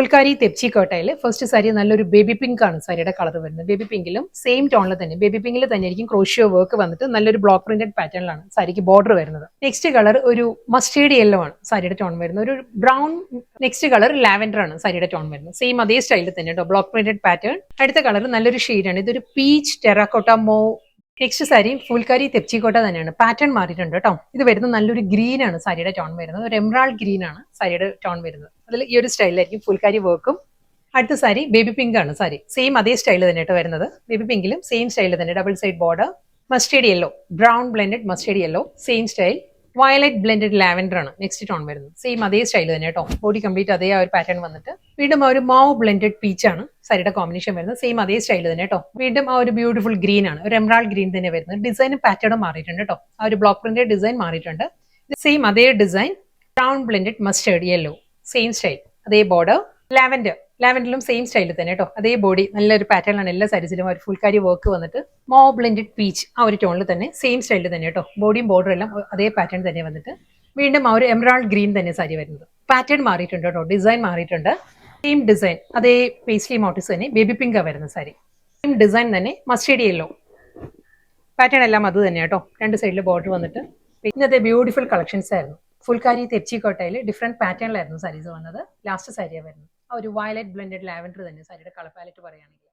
ഫുൾക്കാരി തെപ്ചി കോട്ടയിൽ ഫസ്റ്റ് സാരി നല്ലൊരു baby pink ആണ് സാരിയുടെ കളർ വരുന്നത്. ബേബി പിങ്കിലും സെയിം ടോണിൽ തന്നെ ബേബി പിങ്കിൽ തന്നെ ആയിരിക്കും ക്രോഷ്യോ വർക്ക് വന്നിട്ട് നല്ലൊരു ബ്ലോക്ക് പ്രിന്റഡ് പാറ്റേണിലാണ് സാരിക്ക് ബോർഡർ വരുന്നത്. നെക്സ്റ്റ് കളർ ഒരു മസ്റ്റേർഡ് യെല്ലോ ആണ് സാരിയുടെ ടോൺ വരുന്നത്. ഒരു ബ്രൗൺ. നെക്സ്റ്റ് കളർ ലാവൻഡർ ആണ് സാരിയുടെ ടോൺ വരുന്നത്. സെയിം അതേ സ്റ്റൈലിൽ തന്നെ കേട്ടോ, ബ്ലോക്ക് പ്രിന്റഡ് പാറ്റേൺ. അടുത്ത കളർ നല്ലൊരു ഷെയ്ഡാണ്, ഇതൊരു പീച്ച് ടെറാക്കോട്ട മോ. നെക്സ്റ്റ് സാരി ഫുൾക്കാരി തെപ്ചിക്കോട്ട തന്നെയാണ്, പാറ്റേൺ മാറിയിട്ടുണ്ട് കേട്ടോ. ഇത് വരുന്നത് നല്ലൊരു ഗ്രീൻ ആണ് സാരിയുടെ ടോൺ വരുന്നത്. ഒരു എമറാൾഡ് ഗ്രീൻ ആണ് സാരിയുടെ ടോൺ വരുന്നത്. അതിൽ ഈ ഒരു സ്റ്റൈലിലായിരിക്കും ഫുൾക്കാരി വർക്കും. അടുത്ത സാരി ബേബി പിങ്ക് ആണ് സാരി, സെയിം അതേ സ്റ്റൈൽ തന്നെ കേട്ടോ വരുന്നത്. ബേബി പിങ്കിലും സെയിം സ്റ്റൈൽ തന്നെ, double side border. Mustard yellow, brown blended mustard yellow, same style. Violet blended lavender ആണ് നെക്സ്റ്റ് ടോൺ വരുന്നത്. സെയിം അതേ സ്റ്റൈൽ തന്നെ കേട്ടോ, ബോഡി കംപ്ലീറ്റ് അതേ ആ ഒരു പാറ്റേൺ വന്നിട്ട്. വീണ്ടും ആ ഒരു മാവ് ബ്ലെൻഡഡ് പീച്ച് ആണ് സാരിയുടെ കോമ്പിനേഷൻ വരുന്നത്. സെയിം അതേ സ്റ്റൈൽ തന്നെ കേട്ടോ. വീണ്ടും ആ ഒരു ബ്യൂട്ടിഫുൾ ഗ്രീൻ ആണ്, ഒരു എമറാൾഡ് ഗ്രീൻ തന്നെ വരുന്നത്. ഡിസൈനും പാറ്റേണും മാറിയിട്ടുണ്ട് കേട്ടോ, ആ ഒരു ബ്ലോക്ക് പ്രിന്റഡ് ഡിസൈൻ മാറിയിട്ടുണ്ട്. സെയിം അതേ design, brown blended mustard yellow, same style, അതേ ബോർഡർ. ലാവൻഡറിലും സെയിം സ്റ്റൈലിൽ തന്നെ കേട്ടോ, അതേ ബോഡി, നല്ലൊരു പാറ്റേൺ ആണ് എല്ലാ സാരീസിലും. ഒരു ഫുൾക്കാരി വർക്ക് വന്നിട്ട് മാവ് ബ്ലെൻഡഡ് പീച്ച് ആ ഒരു ടോണിൽ തന്നെ സെയിം സ്റ്റൈലിൽ തന്നെ കേട്ടോ. ബോഡിയും ബോർഡറും എല്ലാം അതേ പാറ്റേൺ തന്നെ വന്നിട്ട് വീണ്ടും ആ ഒരു എമറാൾഡ് ഗ്രീൻ തന്നെ സാരി വരുന്നത്. പാറ്റേൺ മാറിയിട്ടുണ്ട് കേട്ടോ, ഡിസൈൻ മാറിയിട്ടുണ്ട്. സെയിം ഡിസൈൻ, അതേ പേസ്ലി മോട്ടീവ്സ് തന്നെ. ബേബി പിങ്ക് വരുന്ന സാരി, സെയിം ഡിസൈൻ തന്നെ. മസ്റ്റേർഡ് യെല്ലോ പാറ്റേൺ എല്ലാം അത് തന്നെ കേട്ടോ, രണ്ട് സൈഡിൽ ബോർഡർ വന്നിട്ട്. ഇന്നത്തെ ബ്യൂട്ടിഫുൾ കളക്ഷൻസ് ആയിരുന്നു. ഫുൾക്കാരി തെപ്ചിക്കോട്ടയിൽ ഡിഫറെന്റ് പാറ്റേണിലായിരുന്നു സാരീസ് വന്നത്. ലാസ്റ്റ് സാരിയാണ് വരുന്നത് ആ ഒരു വയലറ്റ് ബ്ലെൻഡഡ് ലാവൻഡർ തന്നെ സാരിയുടെ കളർ പാലറ്റ് പറയുകയാണെങ്കിൽ.